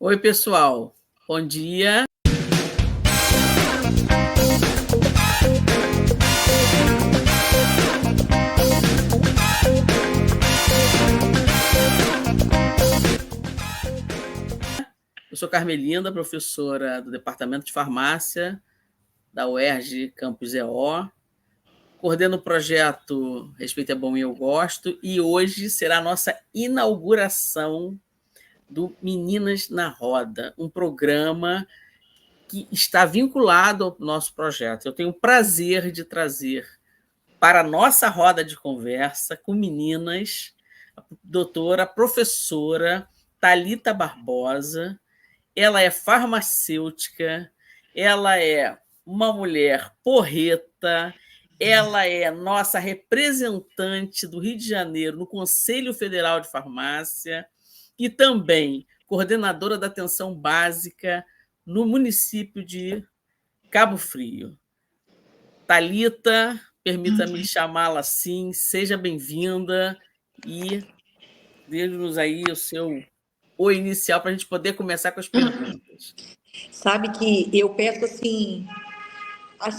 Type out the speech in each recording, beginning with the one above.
Oi, pessoal. Bom dia. Eu sou Carmelinda, professora do Departamento de Farmácia da UERJ Campus EO. Coordeno o projeto Respeito é Bom e Eu Gosto, e hoje será a nossa inauguração do Meninas na Roda, um programa que está vinculado ao nosso projeto. Eu tenho o prazer de trazer para a nossa roda de conversa com meninas, a doutora, professora Thalita Barbosa. Ela é farmacêutica, ela é uma mulher porreta, ela é nossa representante do Rio de Janeiro no Conselho Federal de Farmácia e também coordenadora da atenção básica no município de Cabo Frio. Thalita, permita-me chamá-la assim, seja bem-vinda e dê-nos aí o seu oi inicial para a gente poder começar com as perguntas. Sabe que eu peço assim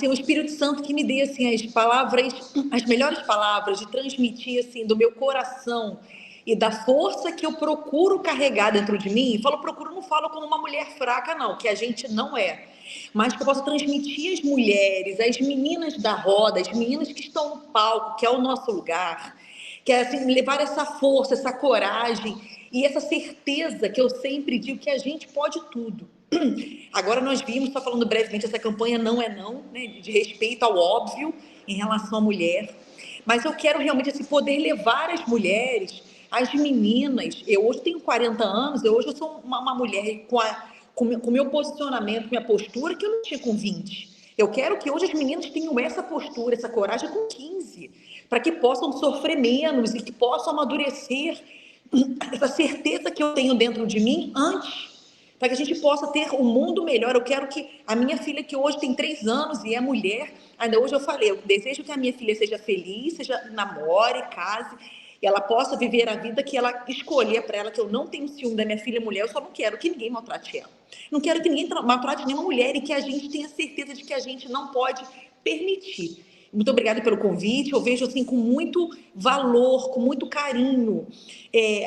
o Espírito Santo que me dê assim as palavras, as melhores palavras de transmitir assim do meu coração e da força que eu procuro carregar dentro de mim. Não falo como uma mulher fraca não, que a gente não é, mas que eu possa transmitir às mulheres, às meninas da roda, as meninas que estão no palco, que é o nosso lugar, que é assim, levar essa força, essa coragem e essa certeza que eu sempre digo que a gente pode tudo. Agora nós vimos, só falando brevemente, essa campanha Não é Não, né, de respeito ao óbvio em relação à mulher, mas eu quero realmente assim, poder levar as mulheres, as meninas. Eu hoje tenho 40 anos, hoje eu sou uma mulher com o meu posicionamento, minha postura, que eu não tinha com 20. Eu quero que hoje as meninas tenham essa postura, essa coragem com 15, para que possam sofrer menos e que possam amadurecer essa certeza que eu tenho dentro de mim antes, para que a gente possa ter um mundo melhor. Eu quero que a minha filha, que hoje tem 3 anos e é mulher, ainda hoje eu falei, eu desejo que a minha filha seja feliz, namore, case, e ela possa viver a vida que ela escolher para ela, que eu não tenho ciúme da minha filha mulher, eu só não quero que ninguém maltrate ela. Não quero que ninguém maltrate nenhuma mulher e que a gente tenha certeza de que a gente não pode permitir. Muito obrigada pelo convite, eu vejo assim com muito valor, com muito carinho.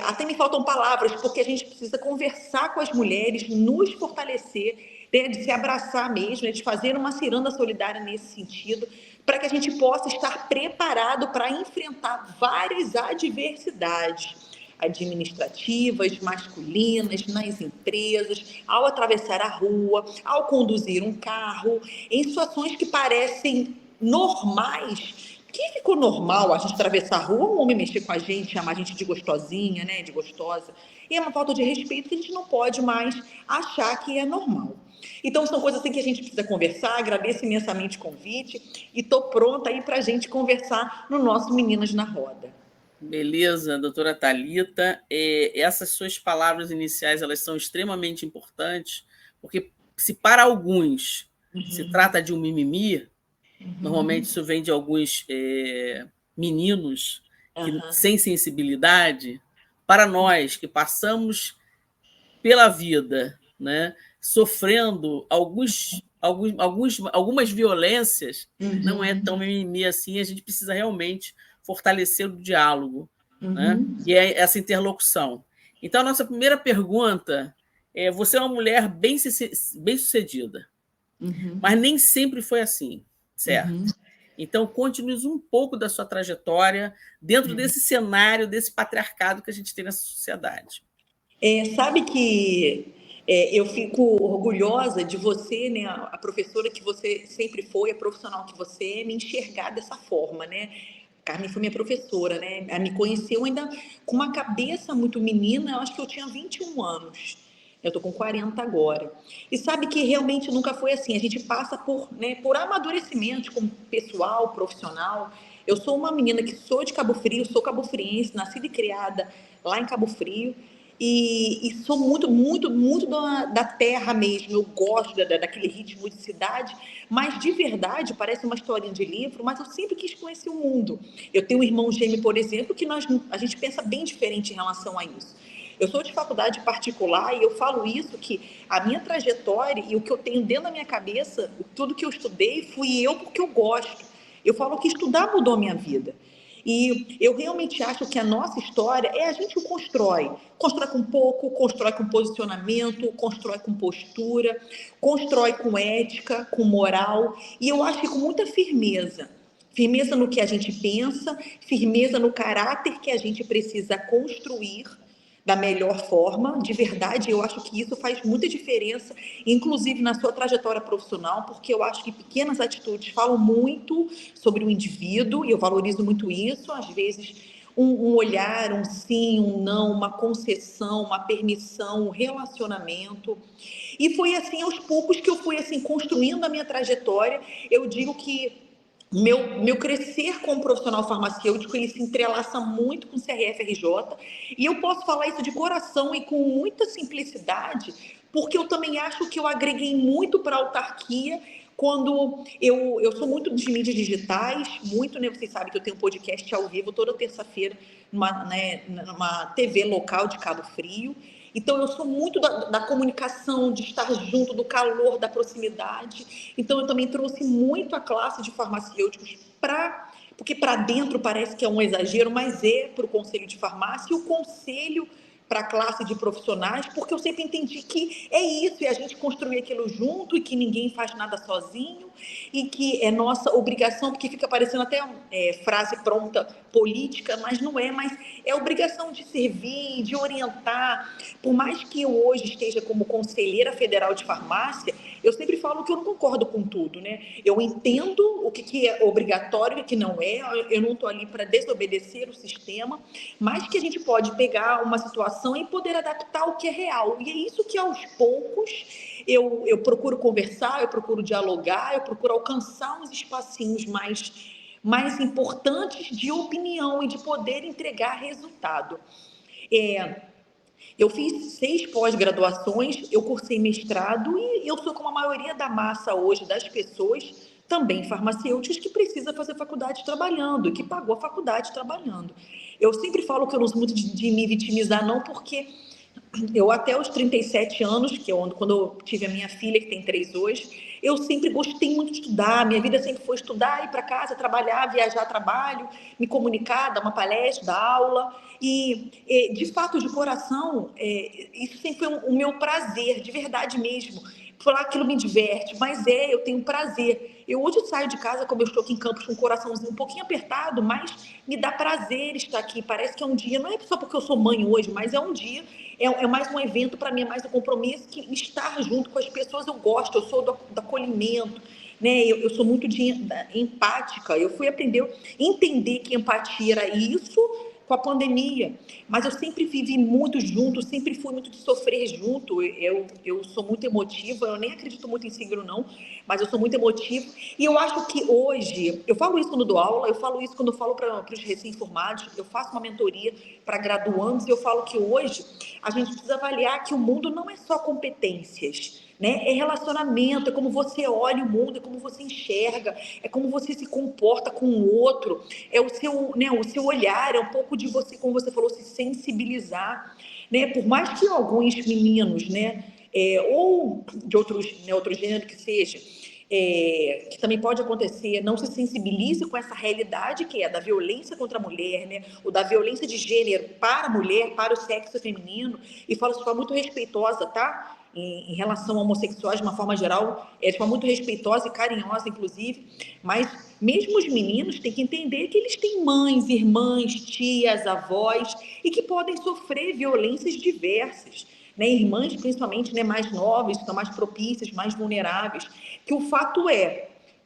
Até me faltam palavras, porque a gente precisa conversar com as mulheres, nos fortalecer, de se abraçar mesmo, de fazer uma ciranda solidária nesse sentido, para que a gente possa estar preparado para enfrentar várias adversidades administrativas, masculinas, nas empresas, ao atravessar a rua, ao conduzir um carro, em situações que parecem normais. Que ficou normal a gente atravessar a rua, um homem mexer com a gente, chamar a gente de gostosinha, né, de gostosa, e é uma falta de respeito que a gente não pode mais achar que é normal. Então são coisas assim que a gente precisa conversar. Agradeço imensamente o convite e estou pronta aí para a gente conversar no nosso Meninas na Roda. Beleza, doutora Thalita. Essas suas palavras iniciais, elas são extremamente importantes, porque se para alguns se trata de um mimimi, normalmente isso vem de alguns meninos sem sensibilidade. Para nós que passamos pela vida, né, sofrendo algumas violências, não é tão mimimi assim. A gente precisa realmente fortalecer o diálogo, né, e essa interlocução. Então, a nossa primeira pergunta é: você é uma mulher bem-sucedida, mas nem sempre foi assim, certo? Então, conte-nos um pouco da sua trajetória dentro desse cenário, desse patriarcado que a gente tem nessa sociedade. Sabe que eu fico orgulhosa de você, né, a professora que você sempre foi, a profissional que você é, me enxergar dessa forma, né? Carmen foi minha professora, né? Ela me conheceu ainda com uma cabeça muito menina. Eu acho que eu tinha 21 anos. Eu tô com 40 agora. E sabe que realmente nunca foi assim. A gente passa por amadurecimento como pessoal, profissional. Eu sou uma menina que sou de Cabo Frio, sou cabofriense, nascida e criada lá em Cabo Frio. E sou muito, muito, muito da terra mesmo. Eu gosto daquele ritmo de cidade, mas de verdade parece uma historinha de livro. Mas eu sempre quis conhecer o mundo. Eu tenho um irmão gêmeo, por exemplo, que a gente pensa bem diferente em relação a isso. Eu sou de faculdade particular e eu falo isso, que a minha trajetória e o que eu tenho dentro da minha cabeça, tudo que eu estudei, fui eu porque eu gosto. Eu falo que estudar mudou a minha vida. E eu realmente acho que a nossa história a gente o constrói. Constrói com pouco, constrói com posicionamento, constrói com postura, constrói com ética, com moral. E eu acho que com muita firmeza. Firmeza no que a gente pensa, firmeza no caráter que a gente precisa construir da melhor forma, de verdade. Eu acho que isso faz muita diferença, inclusive na sua trajetória profissional, porque eu acho que pequenas atitudes falam muito sobre o indivíduo, e eu valorizo muito isso. Às vezes, um olhar, um sim, um não, uma concessão, uma permissão, um relacionamento. E foi assim, aos poucos, que eu fui assim construindo a minha trajetória. Eu digo que meu crescer como profissional farmacêutico, ele se entrelaça muito com o CRF-RJ, e eu posso falar isso de coração e com muita simplicidade, porque eu também acho que eu agreguei muito para a autarquia quando eu sou muito de mídias digitais, muito, né? Vocês sabem que eu tenho um podcast ao vivo toda terça-feira numa TV local de Cabo Frio. Então, eu sou muito da comunicação, de estar junto, do calor, da proximidade. Então, eu também trouxe muito a classe de farmacêuticos porque para dentro parece que é um exagero, mas é para o conselho de farmácia e o conselho para a classe de profissionais, porque eu sempre entendi que é isso, e a gente construir aquilo junto, e que ninguém faz nada sozinho, e que é nossa obrigação, porque fica parecendo até frase pronta política, mas não é, mas é obrigação de servir, de orientar. Por mais que eu hoje esteja como conselheira federal de farmácia, eu sempre falo que eu não concordo com tudo, né? Eu entendo o que é obrigatório e o que não é, eu não estou ali para desobedecer o sistema, mas que a gente pode pegar uma situação e poder adaptar ao que é real. E é isso que, aos poucos, eu procuro conversar, eu procuro dialogar, eu procuro alcançar uns espacinhos mais importantes de opinião e de poder entregar resultado. Eu fiz 6 pós-graduações, eu cursei mestrado, e eu sou como a maioria da massa hoje das pessoas, também farmacêuticas, que precisa fazer faculdade trabalhando, que pagou a faculdade trabalhando. Eu sempre falo que eu não sou muito de me vitimizar, não, porque eu até os 37 anos, que é quando eu tive a minha filha, que tem 3 hoje, eu sempre gostei muito de estudar. Minha vida sempre foi estudar, ir para casa, trabalhar, viajar, trabalho, me comunicar, dar uma palestra, dar aula. E de fato, de coração, isso sempre foi o meu prazer, de verdade mesmo. Falar aquilo me diverte, mas eu tenho prazer. Eu hoje saio de casa, como eu estou aqui em Campos, com o coraçãozinho um pouquinho apertado, mas me dá prazer estar aqui. Parece que é um dia, não é só porque eu sou mãe hoje, mas é um dia, é mais um evento para mim, é mais um compromisso, que estar junto com as pessoas eu gosto, eu sou do acolhimento, né? Eu sou muito empática, eu fui entender que empatia era isso com a pandemia, mas eu sempre vivi muito junto, sempre fui muito de sofrer junto. Eu sou muito emotiva, eu nem acredito muito em signo não, mas eu sou muito emotiva, e eu acho que hoje, eu falo isso quando dou aula, eu falo isso quando eu falo para os recém-formados, eu faço uma mentoria para graduandos, e eu falo que hoje a gente precisa avaliar que o mundo não é só competências, né? É relacionamento, é como você olha o mundo, é como você enxerga, é como você se comporta com o outro, é o seu, né, o seu olhar, é um pouco de você, como você falou, se sensibilizar, né? Por mais que alguns meninos, né, ou de outro gênero que seja, que também pode acontecer, não se sensibilize com essa realidade que é da violência contra a mulher, né, ou da violência de gênero para a mulher, para o sexo feminino, e falo de forma muito respeitosa, tá? Em relação a homossexuais, de uma forma geral, de forma muito respeitosa e carinhosa, inclusive, mas mesmo os meninos têm que entender que eles têm mães, irmãs, tias, avós, e que podem sofrer violências diversas, né? Irmãs, principalmente, né, mais novas, estão mais propícias, mais vulneráveis, que o fato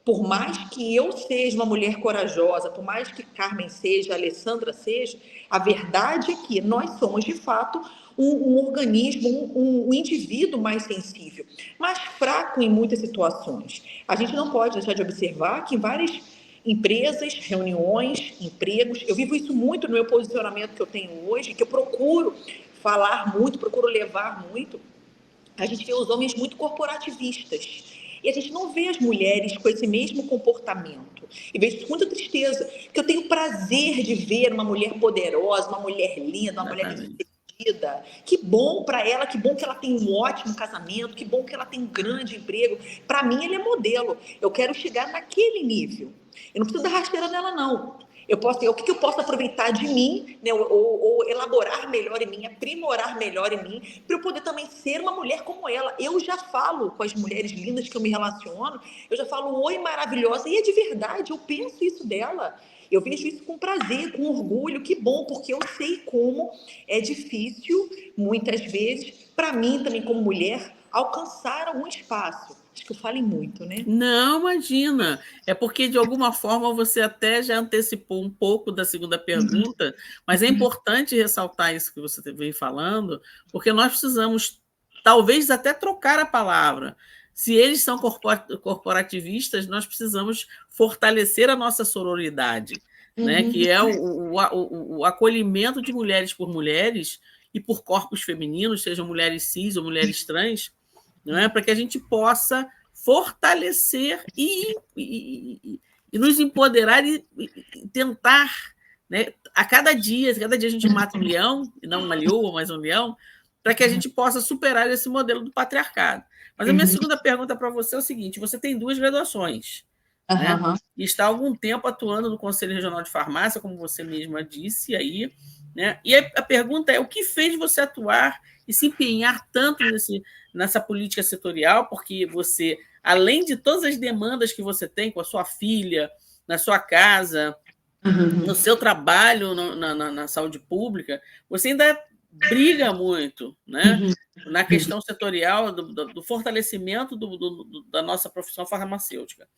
por mais que eu seja uma mulher corajosa, por mais que Carmen seja, Alessandra seja, a verdade é que nós somos, de fato, um organismo, um indivíduo mais sensível, mais fraco em muitas situações. A gente não pode deixar de observar que em várias empresas, reuniões, empregos, eu vivo isso muito no meu posicionamento que eu tenho hoje, que eu procuro falar muito, procuro levar muito. A gente vê os homens muito corporativistas, e a gente não vê as mulheres com esse mesmo comportamento. E vejo com muita tristeza, porque eu tenho prazer de ver uma mulher poderosa, uma mulher linda, uma mulher bem-sucedida, que bom para ela, que bom que ela tem um ótimo casamento, que bom que ela tem um grande emprego. Para mim, ele é modelo. Eu quero chegar naquele nível. Eu não preciso dar rasteira nela, não. O que eu posso aproveitar de mim, né, ou elaborar melhor em mim, aprimorar melhor em mim, para eu poder também ser uma mulher como ela. Eu já falo com as mulheres lindas que eu me relaciono, eu já falo, oi, maravilhosa, e é de verdade, eu penso isso dela. Eu vejo isso com prazer, com orgulho, que bom, porque eu sei como é difícil, muitas vezes, para mim também como mulher, alcançar algum espaço. Acho que eu falei muito, né? Não, imagina. É porque, de alguma forma, você até já antecipou um pouco da segunda pergunta, mas é importante ressaltar isso que você vem falando, porque nós precisamos, talvez, até trocar a palavra. Se eles são corporativistas, nós precisamos fortalecer a nossa sororidade, né? Que é o acolhimento de mulheres por mulheres e por corpos femininos, sejam mulheres cis ou mulheres trans, não é? Para que a gente possa fortalecer e nos empoderar e tentar, né? A cada dia a gente mata um leão, e não uma leoa, mas um leão, para que a gente possa superar esse modelo do patriarcado. Mas a minha segunda pergunta para você é o seguinte: você tem 2 graduações, né? E está há algum tempo atuando no Conselho Regional de Farmácia, como você mesma disse aí, né? E a pergunta é: o que fez você atuar e se empenhar tanto nessa política setorial? Porque você, além de todas as demandas que você tem com a sua filha, na sua casa, no seu trabalho na saúde pública, você ainda briga muito, né? Na questão setorial do fortalecimento da nossa profissão farmacêutica.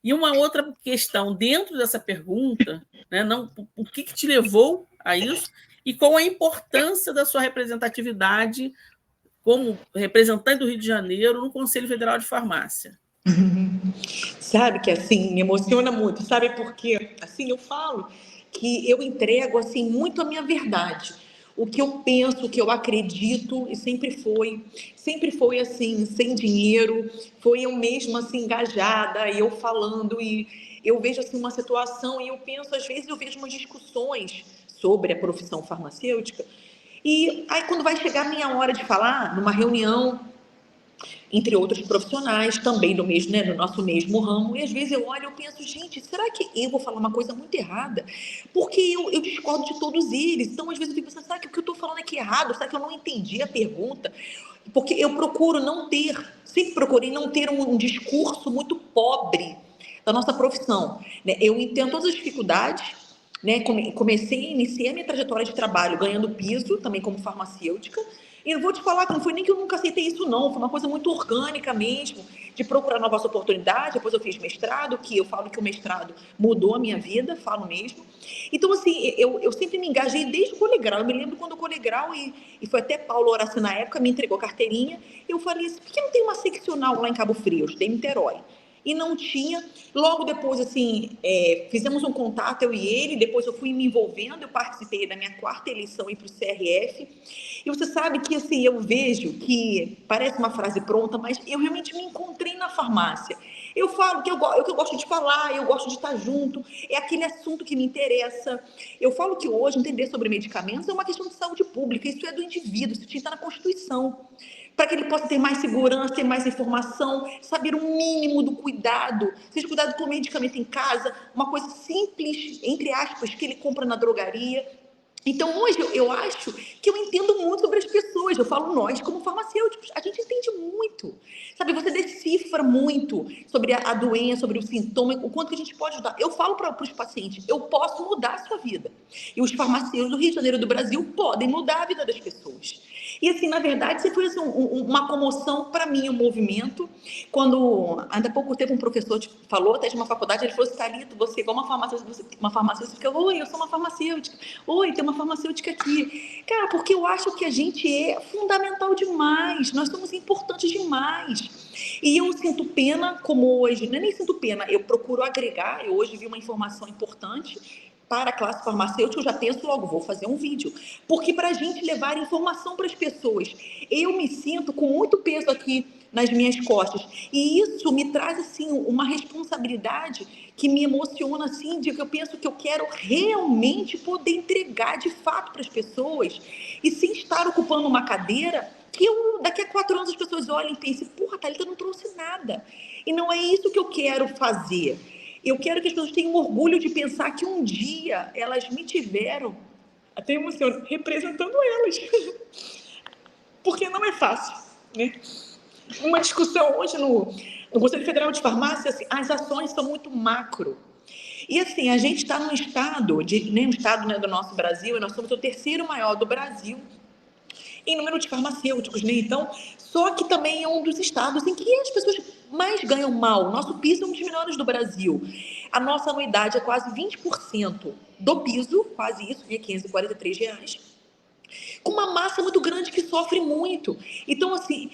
E uma outra questão dentro dessa pergunta, né, o que te levou a isso e qual a importância da sua representatividade como representante do Rio de Janeiro no Conselho Federal de Farmácia? Sabe que assim me emociona muito, sabe por quê? Assim eu falo que eu entrego assim muito a minha verdade, o que eu penso, o que eu acredito, e sempre foi assim, sem dinheiro, foi eu mesma assim engajada, eu falando, e eu vejo assim uma situação e eu penso, às vezes eu vejo umas discussões sobre a profissão farmacêutica, e aí quando vai chegar a minha hora de falar numa reunião entre outros profissionais, também do mesmo, né, no nosso mesmo ramo, e às vezes eu olho e eu penso, gente, será que eu vou falar uma coisa muito errada? Porque eu discordo de todos eles, então às vezes eu fico pensando, será que o que eu estou falando aqui é errado? Será que eu não entendi a pergunta? Porque eu procuro não ter, sempre procurei não ter um discurso muito pobre da nossa profissão, né? Eu entendo todas as dificuldades, né? Iniciei a minha trajetória de trabalho ganhando piso, também como farmacêutica, e eu vou te falar que não foi nem que eu nunca aceitei isso, não. Foi uma coisa muito orgânica mesmo, de procurar novas oportunidades. Depois eu fiz mestrado, que eu falo que o mestrado mudou a minha vida, falo mesmo. Então, assim, eu sempre me engajei desde o colegial. Eu me lembro quando o colegial, e foi até Paulo Horácio na época, me entregou a carteirinha. Eu falei assim, por que não tem uma seccional lá em Cabo Frio? Eu estudei em Niterói. E não tinha. Logo depois, assim, fizemos um contato, eu e ele, depois eu fui me envolvendo, eu participei da minha 4ª eleição para o CRF, e você sabe que, assim, eu vejo que, parece uma frase pronta, mas eu realmente me encontrei na farmácia. Eu falo que eu gosto de falar, eu gosto de estar junto, é aquele assunto que me interessa. Eu falo que hoje entender sobre medicamentos é uma questão de saúde pública, isso é do indivíduo, isso está na Constituição, para que ele possa ter mais segurança, ter mais informação, saber o mínimo do cuidado, seja cuidado com o medicamento em casa, uma coisa simples, entre aspas, que ele compra na drogaria. Então, hoje, eu acho que eu entendo muito sobre as pessoas. Eu falo nós, como farmacêuticos, a gente entende muito. Sabe, você decifra muito sobre a doença, sobre o sintoma, o quanto que a gente pode ajudar. Eu falo para os pacientes, eu posso mudar a sua vida. E os farmacêuticos do Rio de Janeiro e do Brasil podem mudar a vida das pessoas. E, assim, na verdade, você foi assim, uma comoção para mim, o movimento. Quando, ainda há pouco tempo, um professor falou, até de uma faculdade, ele falou assim, Thalita, você é igual uma farmacêutica. Oi, eu sou uma farmacêutica. Oi, tem uma farmacêutica aqui. Cara, porque eu acho que a gente é fundamental demais, nós somos importantes demais. E eu sinto pena, como hoje, não é nem sinto pena, eu procuro agregar, eu hoje vi uma informação importante para a classe farmacêutica, eu já penso logo, vou fazer um vídeo. Porque para a gente levar informação para as pessoas, eu me sinto com muito peso aqui nas minhas costas. E isso me traz, assim, uma responsabilidade que me emociona, assim, de que eu penso que eu quero realmente poder entregar de fato para as pessoas e sem estar ocupando uma cadeira que daqui a 4 anos as pessoas olhem e pensem, porra, a Thalita não trouxe nada. E não é isso que eu quero fazer. Eu quero que as pessoas tenham orgulho de pensar que um dia elas me tiveram, até emociono, representando elas. Porque não é fácil, né? Uma discussão hoje no Conselho Federal de Farmácia, assim, as ações são muito macro. E assim, a gente está num estado, um estado, né, do nosso Brasil, e nós somos o 3º maior do Brasil em número de farmacêuticos, né? Então, só que também é um dos estados em que as pessoas mais ganham mal. O nosso piso é um dos menores do Brasil. A nossa anuidade é quase 20% do piso, quase isso, R$ 543, com uma massa muito grande que sofre muito. Então, assim,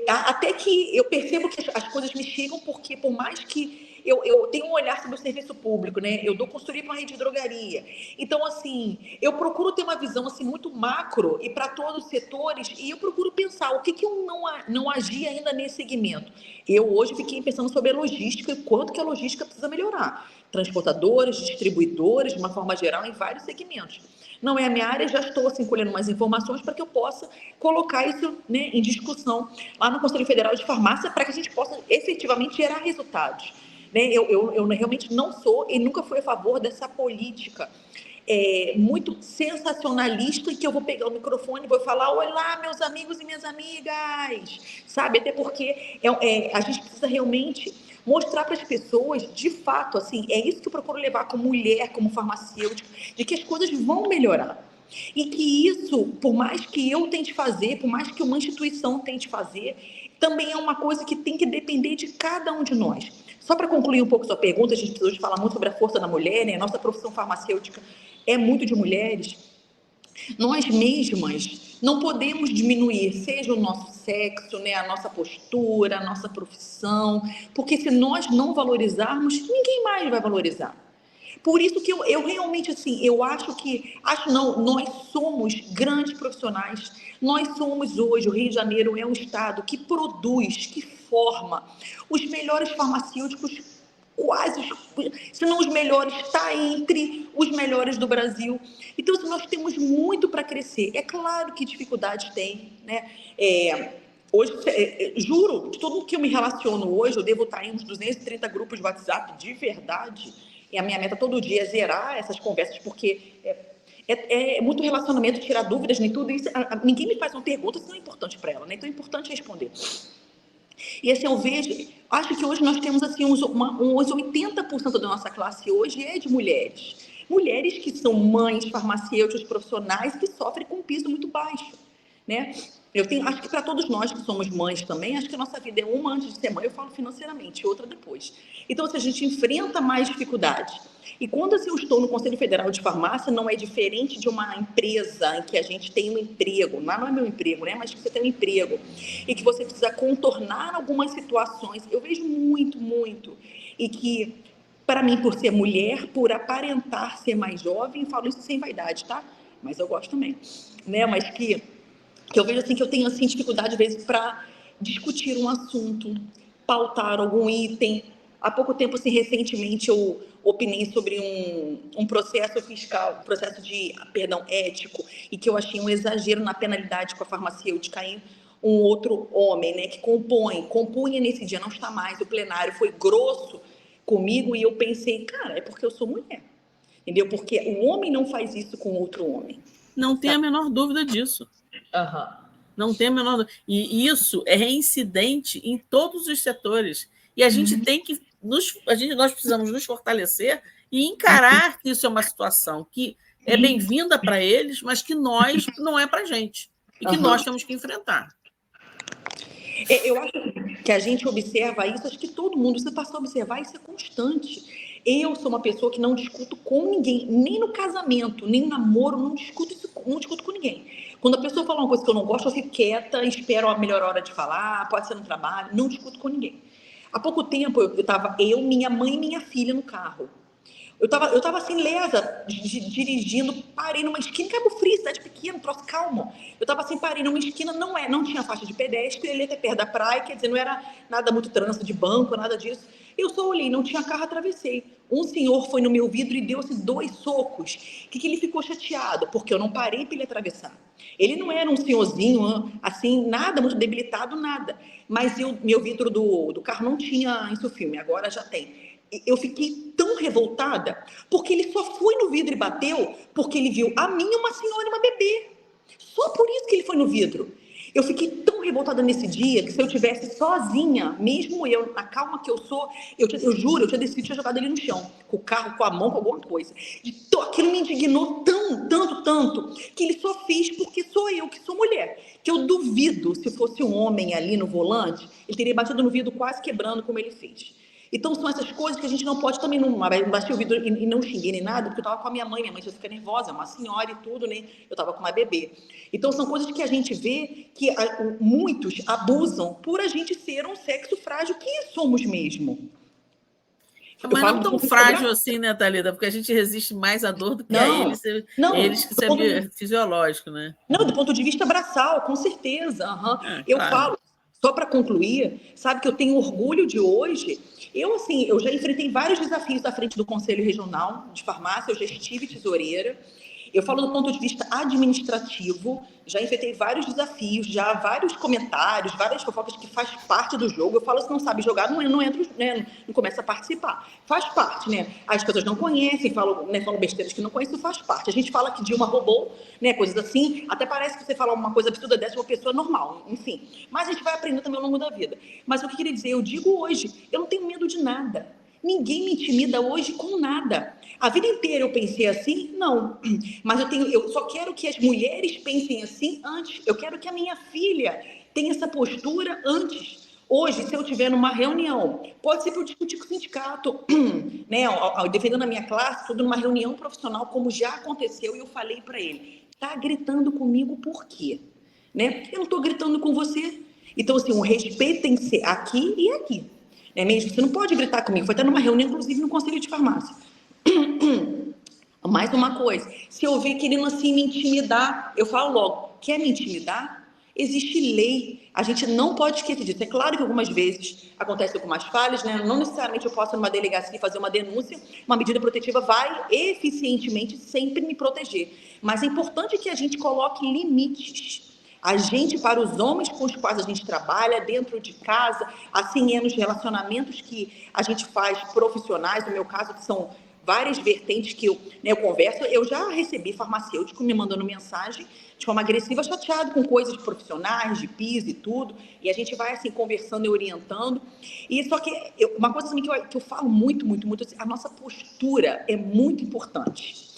até que eu percebo que as coisas me chegam, porque por mais que eu tenho um olhar sobre o serviço público, né? Eu dou consultoria para uma rede de drogaria. Então, assim, eu procuro ter uma visão assim, muito macro e para todos os setores, e eu procuro pensar o que eu não agi ainda nesse segmento. Eu hoje fiquei pensando sobre a logística e quanto que a logística precisa melhorar. Transportadores, distribuidores, de uma forma geral, em vários segmentos. Não é a minha área, já estou assim, colhendo mais informações para que eu possa colocar isso, né, em discussão lá no Conselho Federal de Farmácia para que a gente possa efetivamente gerar resultados. Né? Eu realmente não sou e nunca fui a favor dessa política muito sensacionalista, que eu vou pegar o microfone e vou falar, olá, meus amigos e minhas amigas, sabe? Até porque a gente precisa realmente mostrar para as pessoas, de fato, assim, é isso que eu procuro levar como mulher, como farmacêutica, de que as coisas vão melhorar. E que isso, por mais que eu tente fazer, por mais que uma instituição tente fazer, também é uma coisa que tem que depender de cada um de nós. Só para concluir um pouco sua pergunta, a gente precisa falar muito sobre a força da mulher, né? A nossa profissão farmacêutica é muito de mulheres. Nós mesmas não podemos diminuir, seja o nosso sexo, né, a nossa postura, a nossa profissão, porque se nós não valorizarmos, ninguém mais vai valorizar. Por isso que eu realmente, assim, acho não, nós somos grandes profissionais, nós somos hoje, o Rio de Janeiro é um estado que produz, que forma os melhores farmacêuticos, quase, se não os melhores, está entre os melhores do Brasil. Então, assim, nós temos muito para crescer. É claro que dificuldades tem, né? Hoje, juro, de todo mundo que eu me relaciono hoje, eu devo estar em uns 230 grupos de WhatsApp, de verdade. E a minha meta todo dia é zerar essas conversas, porque é muito relacionamento, tirar dúvidas, nem tudo isso. Ninguém me faz uma pergunta se não é importante para ela, né? Então é importante responder. E assim, eu vejo, acho que hoje nós temos assim, uns 80% da nossa classe hoje é de mulheres. Mulheres que são mães, farmacêuticas, profissionais, que sofrem com um piso muito baixo, né? Acho que para todos nós que somos mães também, acho que a nossa vida é uma antes de ser mãe, eu falo financeiramente, outra depois. Então, se a gente enfrenta mais dificuldades. E quando assim, eu estou no Conselho Federal de Farmácia, não é diferente de uma empresa em que a gente tem um emprego, não é meu emprego, né? Mas que você tem um emprego e que você precisa contornar algumas situações. Eu vejo muito, muito. E que, para mim, por ser mulher, por aparentar ser mais jovem, falo isso sem vaidade, tá? Mas eu gosto também, né? Mas que eu vejo assim que eu tenho assim dificuldade às vezes para discutir um assunto, pautar algum item. Há pouco tempo, assim, recentemente, eu opinei sobre um processo fiscal, processo de, perdão, ético, e que eu achei um exagero na penalidade com a farmacêutica em um outro homem, né, que compunha nesse dia, não está mais, o plenário foi grosso comigo e eu pensei, cara, é porque eu sou mulher, entendeu? Porque o homem não faz isso com outro homem. Não tem a menor dúvida disso. Não tem a menor dúvida. E isso é reincidente em todos os setores. E a gente tem que nós precisamos nos fortalecer e encarar que isso é uma situação que é bem-vinda para eles, mas que nós não é para a gente. E que nós temos que enfrentar. Eu acho que a gente observa isso, acho que todo mundo, você passou a observar, isso é constante. Eu sou uma pessoa que não discuto com ninguém, nem no casamento, nem no namoro, não discuto com ninguém. Quando a pessoa fala uma coisa que eu não gosto, eu fico quieta, espero a melhor hora de falar, pode ser no trabalho, não discuto com ninguém. Há pouco tempo, eu estava minha mãe e minha filha no carro. Eu tava assim, lesa, dirigindo, parei numa esquina, em Cabo Frio, cidade pequena, troço calmo. Eu tava assim, parei numa esquina, não tinha faixa de pedestre, ele até perto da praia, quer dizer, não era nada muito trânsito de banco, nada disso. Eu só olhei, não tinha carro, atravessei. Um senhor foi no meu vidro e deu assim 2 socos. O que ele ficou chateado? Porque eu não parei para ele atravessar. Ele não era um senhorzinho, assim, nada muito debilitado, nada. Mas meu vidro do carro não tinha isso filme, agora já tem. Eu fiquei tão revoltada, porque ele só foi no vidro e bateu, porque ele viu a mim, uma senhora e uma bebê. Só por isso que ele foi no vidro. Eu fiquei tão revoltada nesse dia, que se eu tivesse sozinha, mesmo eu, na calma que eu sou, eu juro, eu tinha decidido, tinha jogado ele no chão, com o carro, com a mão, com alguma coisa. Aquilo me indignou tanto, que ele só fez porque sou eu, que sou mulher. Que eu duvido, se fosse um homem ali no volante, ele teria batido no vidro quase quebrando como ele fez. Então, são essas coisas que a gente não pode também, não baixei o vidro e não xinguei nem nada, porque eu estava com a minha mãe já fica nervosa, é uma senhora e tudo, né? Eu estava com uma bebê. Então, são coisas que a gente vê que muitos abusam por a gente ser um sexo frágil, que somos mesmo. Mas não tão frágil assim, né, Thalita? Porque a gente resiste mais à dor do que a eles, eles que são fisiológico, né? Não, do ponto de vista braçal, com certeza. Eu claro. falo, só para concluir, sabe que eu tenho orgulho de hoje. Eu já enfrentei vários desafios à frente do Conselho Regional de Farmácia, eu já estive tesoureira. Eu falo do ponto de vista administrativo, já enfrentei vários desafios, já vários comentários, várias fofocas que faz parte do jogo. Eu falo, se não sabe jogar, não entra, né, não começa a participar. Faz parte, né? As pessoas não conhecem, falam besteiras que não conhecem, faz parte. A gente fala que Dilma roubou, né, coisas assim, até parece que você fala uma coisa absurda dessa, uma pessoa normal, enfim. Mas a gente vai aprendendo também ao longo da vida. Mas o que eu queria dizer, eu digo hoje, eu não tenho medo de nada. Ninguém me intimida hoje com nada. A vida inteira eu pensei assim? Não. Mas eu só quero que as mulheres pensem assim antes. Eu quero que a minha filha tenha essa postura antes. Hoje, se eu estiver numa reunião, pode ser para eu discutir com o sindicato, né, defendendo a minha classe, tudo numa reunião profissional, como já aconteceu, e eu falei para ele, tá gritando comigo por quê? Né? Eu não estou gritando com você. Então, assim, o respeito tem que ser aqui e aqui. É mesmo? Você não pode gritar comigo. Foi até numa reunião, inclusive, no Conselho de Farmácia. Mais uma coisa, se eu ver querendo assim me intimidar, eu falo logo, quer me intimidar? Existe lei, a gente não pode esquecer disso. É claro que algumas vezes acontece algumas falhas, né? Não necessariamente eu posso, numa delegacia, fazer uma denúncia, uma medida protetiva vai eficientemente sempre me proteger. Mas é importante que a gente coloque limites. A gente, para os homens com os quais a gente trabalha, dentro de casa, assim é nos relacionamentos que a gente faz profissionais, no meu caso, que são várias vertentes que eu converso. Eu já recebi farmacêutico me mandando mensagem de forma agressiva, chateado com coisas profissionais, de piso e tudo, e a gente vai assim conversando e orientando. E só que uma coisa também que eu falo muito, assim, a nossa postura é muito importante.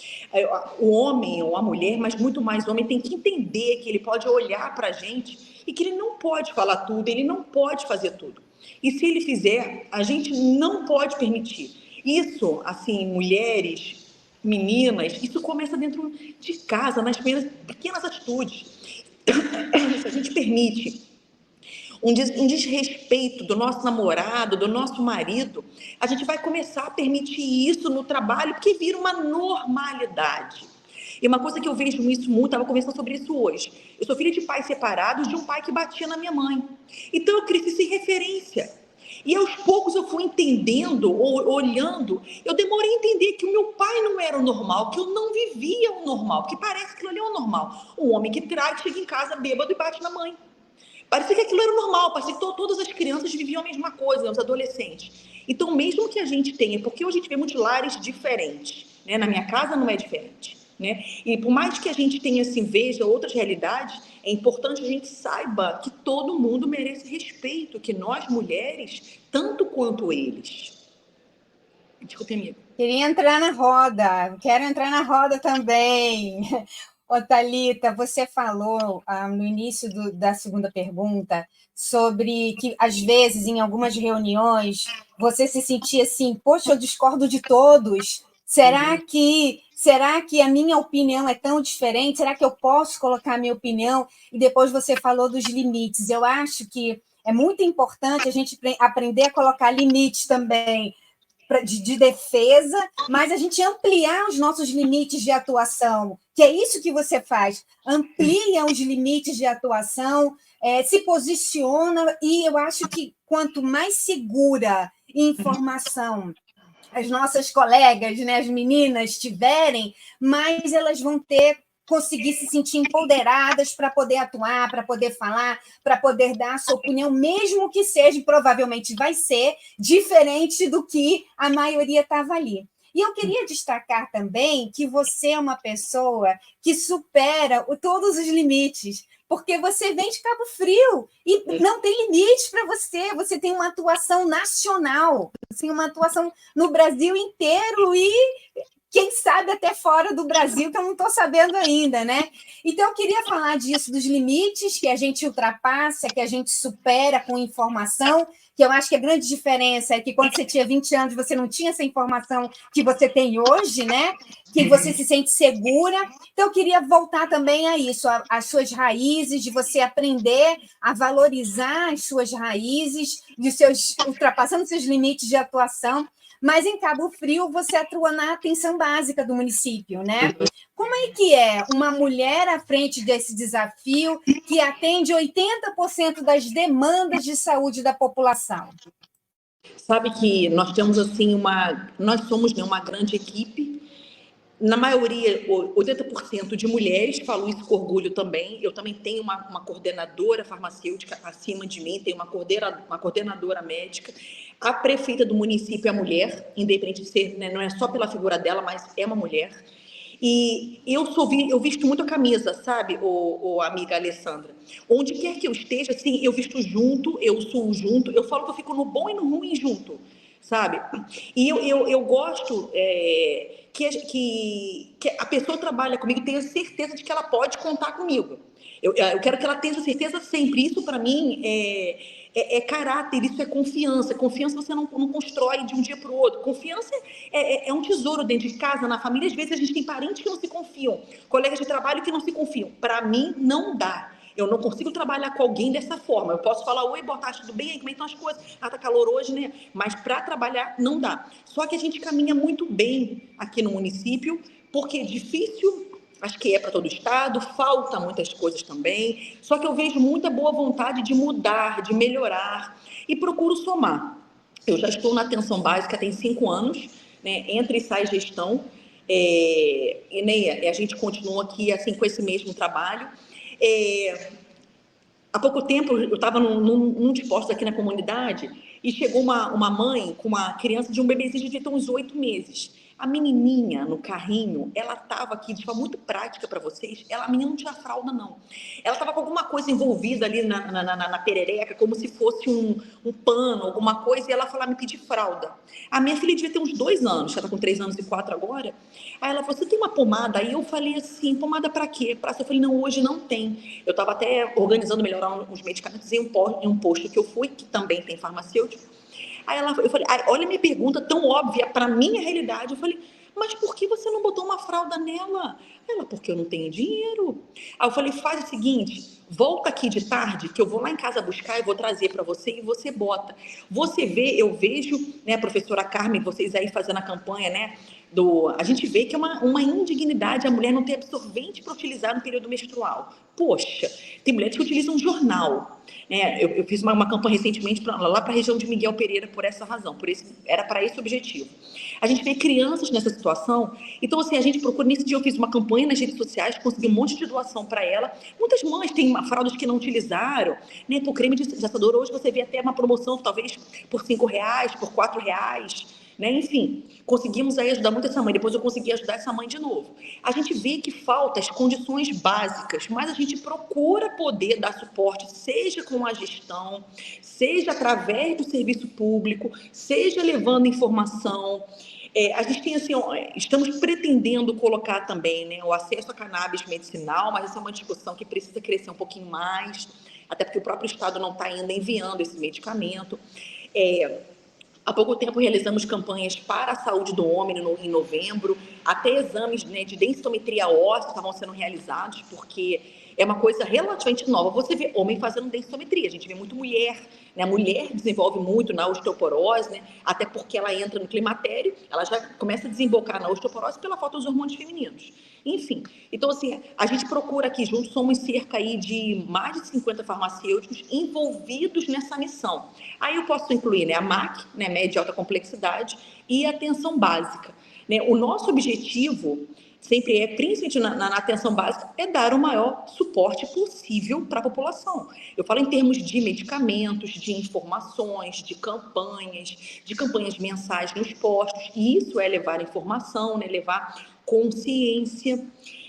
O homem ou a mulher, mas muito mais o homem, tem que entender que ele pode olhar para a gente e que ele não pode falar tudo, ele não pode fazer tudo. E se ele fizer, a gente não pode permitir. Isso, assim, mulheres, meninas, isso começa dentro de casa, nas pequenas atitudes. Se a gente permite um desrespeito do nosso namorado, do nosso marido, a gente vai começar a permitir isso no trabalho, porque vira uma normalidade. E uma coisa que eu vejo isso muito, estava conversando sobre isso hoje. Eu sou filha de pais separados, de um pai que batia na minha mãe. Então eu cresci sem referência. E aos poucos eu fui entendendo, ou olhando, eu demorei a entender que o meu pai não era o normal, que eu não vivia o normal, que parece que ele é o normal. Um homem que trai, chega em casa bêbado e bate na mãe. Parecia que aquilo era normal, parecia que todas as crianças viviam a mesma coisa, os adolescentes. Então, mesmo que a gente tenha, porque hoje a gente vê muitos lares diferentes, né? Na minha casa não é diferente, né? E por mais que a gente tenha, assim, veja outras realidades, é importante a gente saiba que todo mundo merece respeito, que nós mulheres, tanto quanto eles. Desculpe, amigo. Queria entrar na roda, quero entrar na roda também. Ô, Thalita, você falou no início da segunda pergunta sobre que, às vezes, em algumas reuniões, você se sentia assim, poxa, eu discordo de todos. Será que a minha opinião é tão diferente? Será que eu posso colocar a minha opinião? E depois você falou dos limites. Eu acho que é muito importante a gente aprender a colocar limites também de defesa, mas a gente ampliar os nossos limites de atuação, que é isso que você faz, amplia os limites de atuação, se posiciona, e eu acho que quanto mais segura informação as nossas colegas, né, as meninas tiverem, mais elas vão conseguir se sentir empoderadas para poder atuar, para poder falar, para poder dar a sua opinião, mesmo que seja, provavelmente vai ser, diferente do que a maioria estava ali. E eu queria destacar também que você é uma pessoa que supera todos os limites, porque você vem de Cabo Frio e não tem limites para você. Você tem uma atuação nacional, assim, uma atuação no Brasil inteiro e, quem sabe, até fora do Brasil, que eu não estou sabendo ainda, né? Então, eu queria falar disso, dos limites que a gente ultrapassa, que a gente supera com informação, que eu acho que a grande diferença é que quando você tinha 20 anos, você não tinha essa informação que você tem hoje, né? Que você se sente segura. Então, eu queria voltar também a isso, as suas raízes, de você aprender a valorizar as suas raízes, ultrapassando seus limites de atuação. Mas em Cabo Frio você atua na atenção básica do município, né? Como é que é uma mulher à frente desse desafio que atende 80% das demandas de saúde da população? Sabe que nós temos assim nós somos, né, uma grande equipe. Na maioria, 80% de mulheres, falo isso com orgulho também. Eu também tenho uma coordenadora farmacêutica acima de mim, tenho uma coordenadora médica. A prefeita do município é mulher, independente de ser, né, não é só pela figura dela, mas é uma mulher. E eu visto muito a camisa, sabe, amiga Alessandra? Onde quer que eu esteja, assim, eu visto junto, eu suo junto, eu falo que eu fico no bom e no ruim junto, sabe? E eu gosto que a pessoa trabalha comigo e tenha certeza de que ela pode contar comigo. Eu quero que ela tenha certeza sempre. Isso, para mim, é caráter, isso é confiança. Confiança você não constrói de um dia para o outro. Confiança é um tesouro dentro de casa, na família. Às vezes a gente tem parentes que não se confiam, colegas de trabalho que não se confiam. Para mim, não dá. Eu não consigo trabalhar com alguém dessa forma. Eu posso falar, oi, boa tarde, tudo bem? Como é que estão as coisas? Ah, tá calor hoje, né? Mas para trabalhar, não dá. Só que a gente caminha muito bem aqui no município, porque é difícil, acho que é para todo o estado, falta muitas coisas também. Só que eu vejo muita boa vontade de mudar, de melhorar, e procuro somar. Eu já estou na atenção básica tem 5 anos, né? Entra e sai gestão, e nem a gente continua aqui assim com esse mesmo trabalho. Há pouco tempo eu estava num de postos aqui na comunidade e chegou uma mãe com uma criança de um bebezinho de uns 8 meses. A menininha no carrinho, ela estava aqui, de forma muito prática para vocês, a menina não tinha fralda, não. Ela estava com alguma coisa envolvida ali na perereca, como se fosse um pano, alguma coisa, e ela falou, me pedir fralda. A minha filha devia ter uns 2 anos, ela está com 3 anos e 4 agora. Aí ela falou, você tem uma pomada? Aí eu falei assim, pomada para quê? Eu falei, não, hoje não tem. Eu estava até organizando melhorar os medicamentos em um posto que eu fui, que também tem farmacêutico. Aí eu falei, olha a minha pergunta tão óbvia para minha realidade. Eu falei, mas por que você não botou uma fralda nela? Ela, porque eu não tenho dinheiro. Aí eu falei, faz o seguinte, volta aqui de tarde, que eu vou lá em casa buscar e vou trazer para você e você bota. Você vê, eu vejo, né, professora Carmen, vocês aí fazendo a campanha, né, a gente vê que é uma indignidade a mulher não ter absorvente para utilizar no período menstrual. Poxa, tem mulheres que utilizam jornal. Eu fiz uma campanha recentemente lá para a região de Miguel Pereira por essa razão, era para esse objetivo. A gente vê crianças nessa situação, então assim, a gente procura, nesse dia eu fiz uma campanha nas redes sociais, consegui um monte de doação para ela. Muitas mães têm fraldas que não utilizaram, né? Por creme de gestador, hoje você vê até uma promoção, talvez por R$5, por R$4, né? Enfim, conseguimos aí ajudar muito essa mãe. Depois eu consegui ajudar essa mãe de novo. A gente vê que falta as condições básicas, mas a gente procura poder dar suporte, seja com a gestão, seja através do serviço público, seja levando informação. A gente tem assim, estamos pretendendo colocar também, né, o acesso a cannabis medicinal, mas essa é uma discussão que precisa crescer um pouquinho mais, até porque o próprio Estado não está ainda enviando esse medicamento. Há pouco tempo realizamos campanhas para a saúde do homem em novembro, até exames, né, de densitometria óssea estavam sendo realizados, porque é uma coisa relativamente nova. Você vê homem fazendo densitometria, a gente vê muito mulher, né? A mulher desenvolve muito na osteoporose, né? Até porque ela entra no climatério, ela já começa a desembocar na osteoporose pela falta dos hormônios femininos. Enfim, então assim, a gente procura aqui juntos, somos cerca aí de mais de 50 farmacêuticos envolvidos nessa missão. Aí eu posso incluir, né, a MAC, né, média e alta complexidade, e a atenção básica, né? O nosso objetivo sempre principalmente na atenção básica, é dar o maior suporte possível para a população. Eu falo em termos de medicamentos, de informações, de campanhas mensais nos postos, e isso é levar informação, né, levar consciência,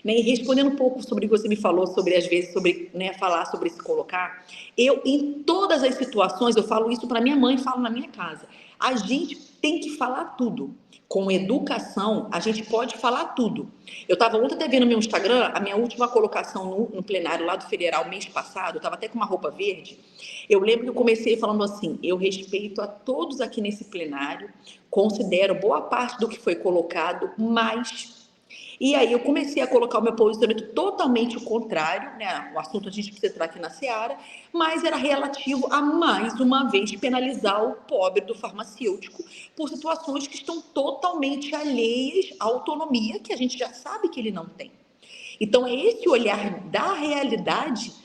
né, e respondendo um pouco sobre o que você me falou, sobre às vezes, sobre, né, falar sobre se colocar, eu, em todas as situações, eu falo isso para minha mãe, falo na minha casa, a gente tem que falar tudo. Com educação, a gente pode falar tudo. Eu estava ontem até vendo no meu Instagram, a minha última colocação no plenário lá do Federal, mês passado, eu estava até com uma roupa verde. Eu lembro que eu comecei falando assim, eu respeito a todos aqui nesse plenário, considero boa parte do que foi colocado, mas... E aí eu comecei a colocar o meu posicionamento totalmente o contrário, né? O assunto a gente precisa entrar aqui na seara, mas era relativo a, mais uma vez, penalizar o pobre do farmacêutico por situações que estão totalmente alheias à autonomia, que a gente já sabe que ele não tem. Então, é esse olhar da realidade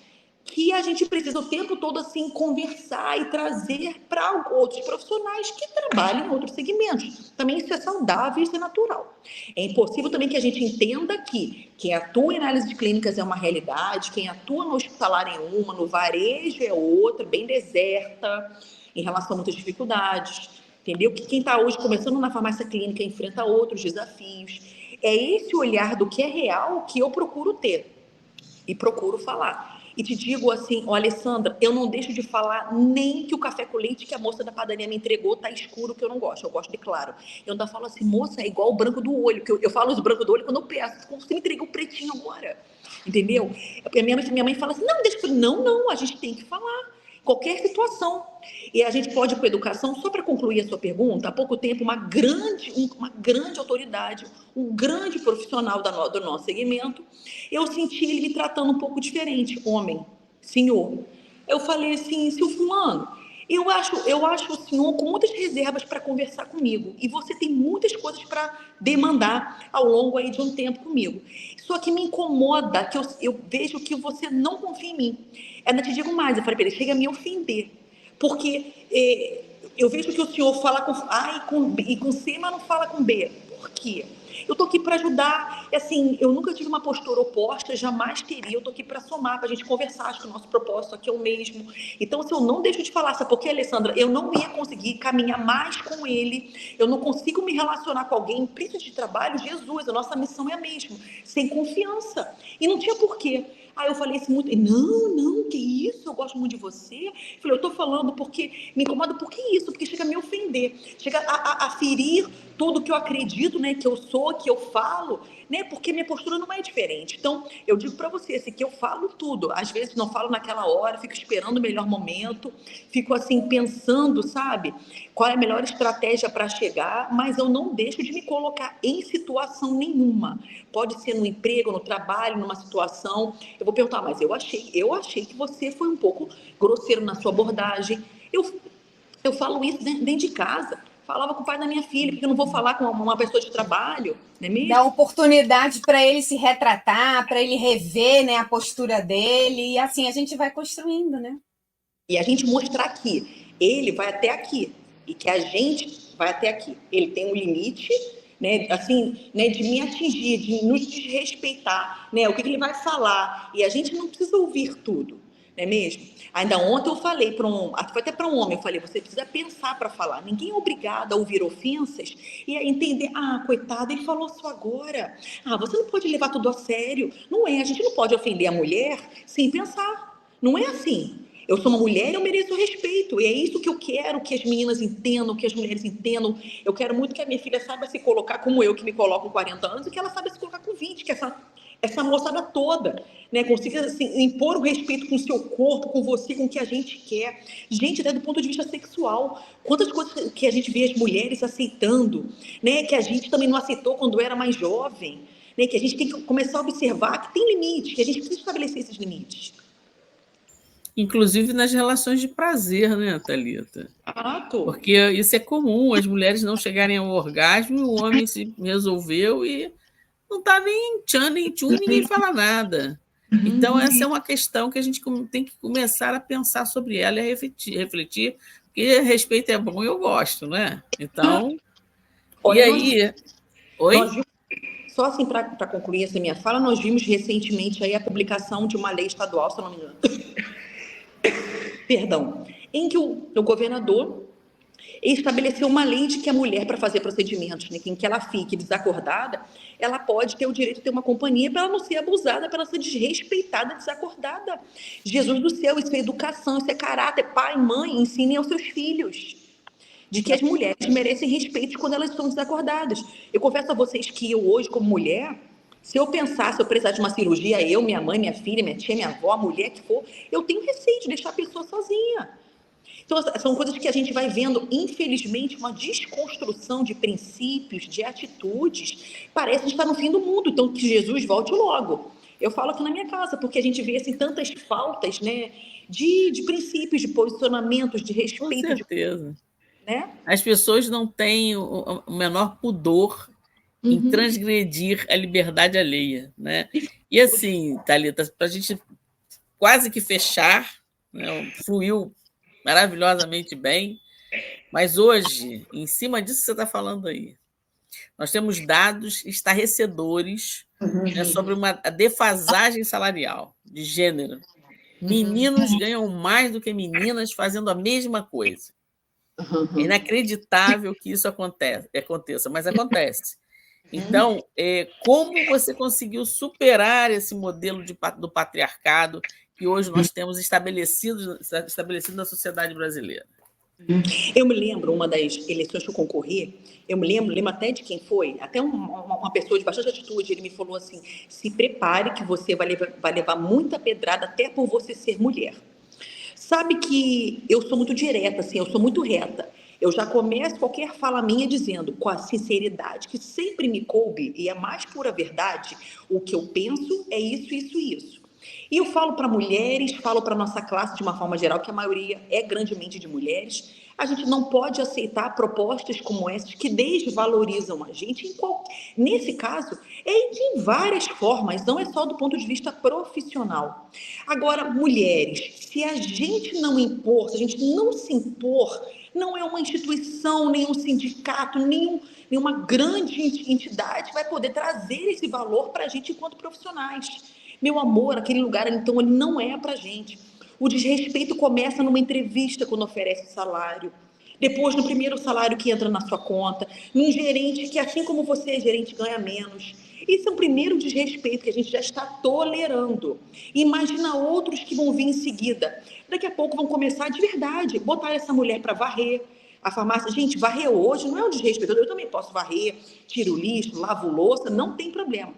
que a gente precisa o tempo todo assim conversar e trazer para outros profissionais que trabalham em outros segmentos. Também isso é saudável e isso é natural. É impossível também que a gente entenda que quem atua em análise de clínicas é uma realidade, quem atua no hospitalar é uma, no varejo é outra, bem deserta, em relação a muitas dificuldades, entendeu? Que quem está hoje começando na farmácia clínica enfrenta outros desafios. É esse olhar do que é real que eu procuro ter e procuro falar. E te digo assim, ó, Alessandra, eu não deixo de falar nem que o café com leite que a moça da padaria me entregou tá escuro, que eu não gosto, eu gosto de claro. Eu ainda falo assim, moça, é igual o branco do olho, que eu falo os brancos do olho quando eu peço, como você me entregou o pretinho agora, entendeu? Porque minha mãe fala assim, não, deixa, não, a gente tem que falar. Qualquer situação. E a gente pode, com educação, só para concluir a sua pergunta, há pouco tempo, uma grande autoridade, um grande profissional do nosso segmento, eu senti ele me tratando um pouco diferente, homem, senhor. Eu falei assim, seu fulano, eu acho o senhor com muitas reservas para conversar comigo, e você tem muitas coisas para demandar ao longo aí de um tempo comigo. Só que me incomoda, que eu vejo que você não confia em mim. Ainda te digo mais, eu falei para ele, chega a me ofender, porque eu vejo que o senhor fala com A e com C, mas não fala com B. Por quê? Eu estou aqui para ajudar, assim, eu nunca tive uma postura oposta, jamais teria, eu estou aqui para somar, para a gente conversar, acho que o nosso propósito aqui é o mesmo. Então, se eu não deixo de falar, sabe por quê, Alessandra? Eu não ia conseguir caminhar mais com ele, eu não consigo me relacionar com alguém, principalmente de trabalho, Jesus, a nossa missão é a mesma, sem confiança. E não tinha porquê. Aí eu falei assim muito, não, que isso, eu gosto muito de você. Falei, eu estou falando porque me incomoda, por que isso? Porque chega a me ofender, chega a ferir tudo que eu acredito, né, que eu sou, que eu falo, né, porque minha postura não é diferente. Então, eu digo para você, assim, que eu falo tudo, às vezes não falo naquela hora, fico esperando o melhor momento, fico assim pensando, sabe, qual é a melhor estratégia para chegar, mas eu não deixo de me colocar em situação nenhuma. Pode ser no emprego, no trabalho, numa situação. Eu vou perguntar, mas eu achei que você foi um pouco grosseiro na sua abordagem. Eu falo isso dentro de casa. Falava com o pai da minha filha, porque eu não vou falar com uma pessoa de trabalho, não é mesmo? Dá oportunidade para ele se retratar, para ele rever, né, a postura dele, e assim a gente vai construindo, né? E a gente mostrar que ele vai até aqui, e que a gente vai até aqui. Ele tem um limite, né, assim, né, de me atingir, de nos desrespeitar, né, o que ele vai falar, e a gente não precisa ouvir tudo, não é mesmo? Ainda ontem eu falei foi até para um homem, eu falei, você precisa pensar para falar, ninguém é obrigado a ouvir ofensas e a entender, coitado, ele falou isso agora, você não pode levar tudo a sério, não é, a gente não pode ofender a mulher sem pensar, não é assim. Eu sou uma mulher e eu mereço respeito. E é isso que eu quero que as meninas entendam, que as mulheres entendam. Eu quero muito que a minha filha saiba se colocar como eu, que me coloco com 40 anos, e que ela saiba se colocar com 20, que essa moçada toda, né, consiga assim, impor o respeito com o seu corpo, com você, com o que a gente quer. Gente, até do ponto de vista sexual, quantas coisas que a gente vê as mulheres aceitando, né, que a gente também não aceitou quando era mais jovem. né? Que a gente tem que começar a observar que tem limites, que a gente precisa estabelecer esses limites. Inclusive nas relações de prazer, né, Thalita? Exato. Porque isso é comum, as mulheres não chegarem ao orgasmo, e o homem se resolveu e não está nem tchan, nem tchum, ninguém fala nada. Então, essa é uma questão que a gente tem que começar a pensar sobre ela e refletir, porque respeito é bom e eu gosto, né? Então, olha, e aí... Oi? Só assim, para concluir essa minha fala, nós vimos recentemente aí a publicação de uma lei estadual, se eu não me engano, perdão, em que o governador estabeleceu uma lei de que a mulher, para fazer procedimentos, né, em que ela fique desacordada, ela pode ter o direito de ter uma companhia para ela não ser abusada, para ela ser desrespeitada, desacordada. Jesus do céu, isso é educação, isso é caráter. Pai, mãe, ensinem aos seus filhos de que as mulheres merecem respeito quando elas estão desacordadas. Eu confesso a vocês que eu hoje, como mulher, se eu pensar, se eu precisar de uma cirurgia, eu, minha mãe, minha filha, minha tia, minha avó, a mulher que for, eu tenho receio de deixar a pessoa sozinha. Então, são coisas que a gente vai vendo, infelizmente, uma desconstrução de princípios, de atitudes. Parece estar no fim do mundo, então que Jesus volte logo. Eu falo aqui na minha casa, porque a gente vê assim, tantas faltas, né, de princípios, de posicionamentos, de respeito. Com certeza. Né? As pessoas não têm o menor pudor em transgredir a liberdade alheia, né? E assim, Thalita, para a gente quase que fechar, né, fluiu maravilhosamente bem, mas hoje, em cima disso que você está falando aí, nós temos dados estarrecedores, né, sobre uma defasagem salarial de gênero. Meninos ganham mais do que meninas fazendo a mesma coisa. É inacreditável que isso aconteça, mas acontece. Então, como você conseguiu superar esse modelo do patriarcado que hoje nós temos estabelecido na sociedade brasileira? Eu me lembro, uma das eleições que eu concorri, eu me lembro até de quem foi, até uma pessoa de bastante atitude, ele me falou assim, se prepare que você vai levar muita pedrada até por você ser mulher. Sabe que eu sou muito direta, assim, eu sou muito reta. Eu já começo qualquer fala minha dizendo, com a sinceridade que sempre me coube, e a mais pura verdade, o que eu penso é isso, isso e isso. E eu falo para mulheres, falo para a nossa classe de uma forma geral, que a maioria é grandemente de mulheres. A gente não pode aceitar propostas como essas que desvalorizam a gente. Nesse caso, de várias formas, não é só do ponto de vista profissional. Agora, mulheres, se a gente não impor, se a gente não se impor, não é uma instituição, nenhum sindicato, nenhuma grande entidade vai poder trazer esse valor para a gente enquanto profissionais. Meu amor, aquele lugar, então, ele não é pra gente. O desrespeito começa numa entrevista quando oferece salário. Depois, no primeiro salário que entra na sua conta. Num gerente que, assim como você é gerente, ganha menos. Esse é o primeiro desrespeito que a gente já está tolerando. E imagina outros que vão vir em seguida. Daqui a pouco vão começar de verdade, botar essa mulher para varrer a farmácia. Gente, varrer hoje não é um desrespeito. Eu também posso varrer, tiro o lixo, lavo louça, não tem problema.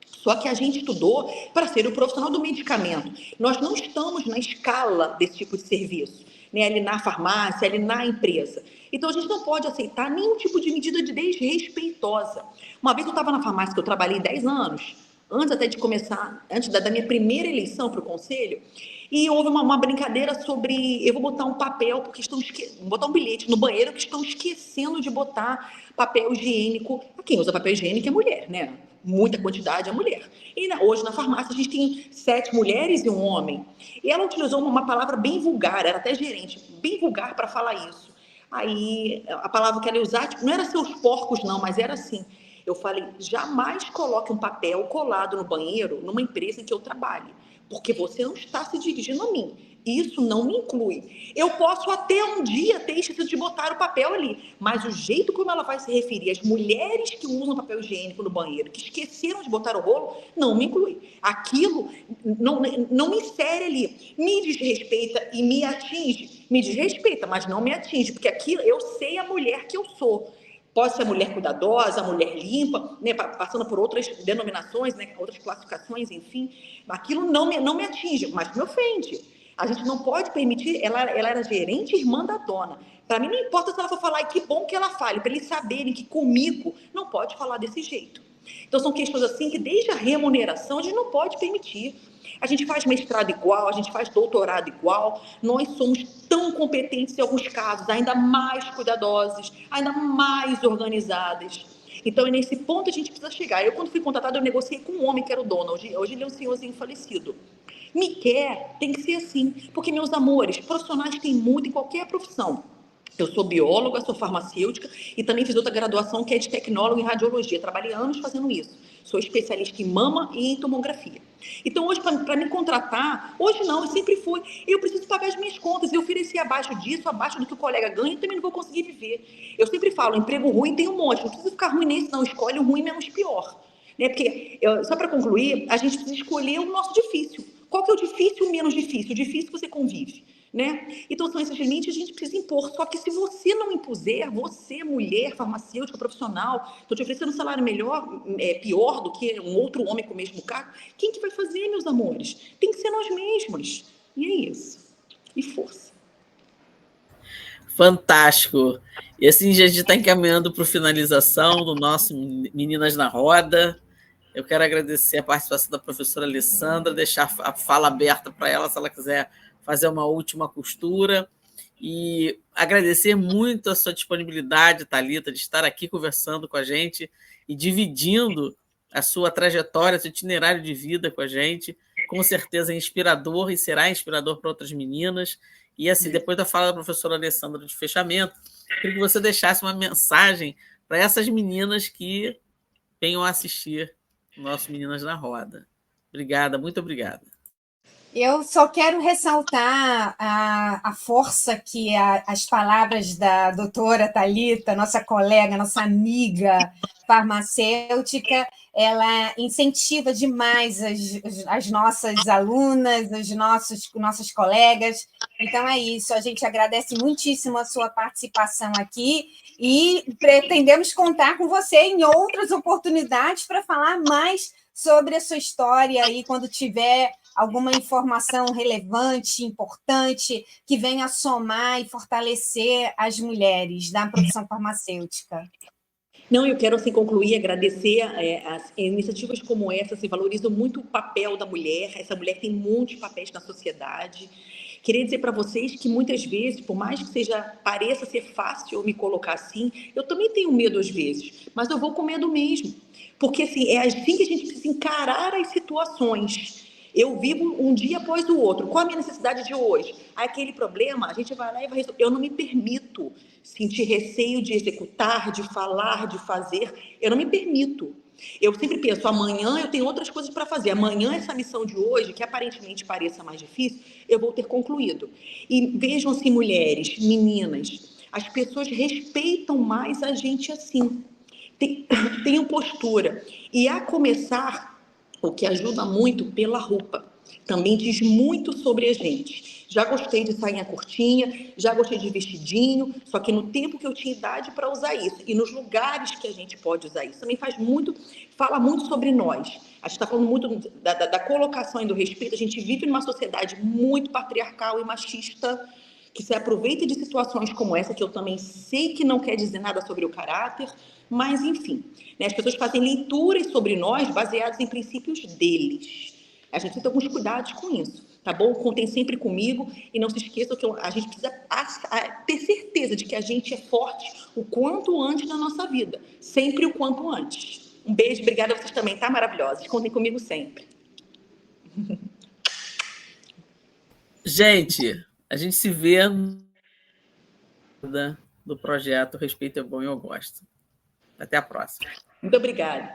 Só que a gente estudou para ser o profissional do medicamento. Nós não estamos na escala desse tipo de serviço, né? Ali na farmácia, ali na empresa. Então, a gente não pode aceitar nenhum tipo de medida de desrespeitosa. Uma vez eu estava na farmácia, que eu trabalhei 10 anos, antes até de começar, antes da minha primeira eleição para o conselho, e houve uma brincadeira sobre, eu vou botar um papel, porque vou botar um bilhete no banheiro, que estão esquecendo de botar papel higiênico. Quem usa papel higiênico é mulher, né? Muita quantidade é mulher. E hoje na farmácia a gente tem 7 mulheres e um homem. E ela utilizou uma palavra bem vulgar, era até gerente, bem vulgar para falar isso. Aí a palavra que ela ia usar, tipo, não era seus porcos não, mas era assim. Eu falei, jamais coloque um papel colado no banheiro numa empresa em que eu trabalhe, porque você não está se dirigindo a mim. Isso não me inclui. Eu posso até um dia ter esquecido de botar o papel ali, mas o jeito como ela vai se referir às mulheres que usam papel higiênico no banheiro, que esqueceram de botar o rolo, não me inclui. Aquilo não me insere ali. Me desrespeita e me atinge. Me desrespeita, mas não me atinge, porque aquilo eu sei a mulher que eu sou. Pode ser a mulher cuidadosa, a mulher limpa, né, passando por outras denominações, né, outras classificações, enfim. Aquilo não me atinge, mas me ofende. A gente não pode permitir, ela era gerente e irmã da dona. Para mim não importa se ela for falar, e que bom que ela fale, para eles saberem que comigo não pode falar desse jeito. Então, são questões assim que, desde a remuneração, a gente não pode permitir. A gente faz mestrado igual, a gente faz doutorado igual, nós somos tão competentes em alguns casos, ainda mais cuidadosos, ainda mais organizadas. Então, é nesse ponto que a gente precisa chegar. Eu, quando fui contratada, eu negociei com um homem que era o dono. Hoje ele é um senhorzinho falecido. Me quer, tem que ser assim. Porque, meus amores, profissionais tem muito em qualquer profissão. Eu sou bióloga, sou farmacêutica e também fiz outra graduação que é de tecnólogo em radiologia. Trabalhei anos fazendo isso. Sou especialista em mama e em tomografia. Então, hoje, para me contratar, hoje não, eu sempre fui. Eu preciso pagar as minhas contas. Eu ofereci abaixo disso, abaixo do que o colega ganha, eu também não vou conseguir viver. Eu sempre falo, emprego ruim tem um monte. Não precisa ficar ruim nesse, não. Escolhe o ruim menos pior. Porque, só para concluir, a gente precisa escolher o nosso difícil. Qual que é o difícil e o menos difícil? O difícil você convive. Então, são esses limites que a gente precisa impor. Só que se você não impuser, você, mulher, farmacêutica, profissional, estou te oferecendo um salário melhor, pior do que um outro homem com o mesmo cargo, quem que vai fazer, meus amores? Tem que ser nós mesmos. E é isso. E força. Fantástico. E assim, a gente está encaminhando para a finalização do nosso Meninas na Roda. Eu quero agradecer a participação da professora Alessandra, deixar a fala aberta para ela, se ela quiser fazer uma última costura, e agradecer muito a sua disponibilidade, Thalita, de estar aqui conversando com a gente e dividindo a sua trajetória, seu itinerário de vida com a gente. Com certeza é inspirador e será inspirador para outras meninas. E assim, depois da fala da professora Alessandra de fechamento, queria que você deixasse uma mensagem para essas meninas que venham assistir o nosso Meninas na Roda. Obrigada, muito obrigada. Eu só quero ressaltar a força que as palavras da doutora Thalita, nossa colega, nossa amiga farmacêutica, ela incentiva demais as nossas alunas, os nossos colegas. Então, é isso. A gente agradece muitíssimo a sua participação aqui e pretendemos contar com você em outras oportunidades para falar mais sobre a sua história aí, quando tiver alguma informação relevante, importante, que venha somar e fortalecer as mulheres da profissão farmacêutica. Não, eu quero assim concluir, agradecer as iniciativas como essa, assim, valorizam muito o papel da mulher. Essa mulher tem muitos papéis na sociedade. Queria dizer para vocês que muitas vezes, por mais que pareça ser fácil eu me colocar assim, eu também tenho medo às vezes, mas eu vou com medo mesmo. Porque assim, é assim que a gente precisa encarar as situações. Eu vivo um dia após o outro. Qual a minha necessidade de hoje? Aquele problema, a gente vai lá e vai resolver. Eu não me permito sentir receio de executar, de falar, de fazer. Eu não me permito. Eu sempre penso, amanhã eu tenho outras coisas para fazer. Amanhã essa missão de hoje, que aparentemente pareça mais difícil, eu vou ter concluído. E vejam-se, mulheres, meninas, as pessoas respeitam mais a gente assim. Tenham postura. E a começar, o que ajuda muito, pela roupa. Também diz muito sobre a gente. Já gostei de sainha curtinha, já gostei de vestidinho, só que no tempo que eu tinha idade para usar isso, e nos lugares que a gente pode usar isso. Também fala muito sobre nós. A gente está falando muito da colocação e do respeito. A gente vive numa sociedade muito patriarcal e machista, que se aproveita de situações como essa, que eu também sei que não quer dizer nada sobre o caráter, mas enfim, as pessoas fazem leituras sobre nós baseadas em princípios deles. A gente tem alguns cuidados com isso, tá bom? Contem sempre comigo e não se esqueçam que a gente precisa ter certeza de que a gente é forte o quanto antes na nossa vida, sempre o quanto antes. Um beijo, obrigada a vocês também, tá? Maravilhosos. Contem comigo sempre. Gente, a gente se vê do projeto Respeito é Bom e Eu Gosto. Até a próxima. Muito obrigada.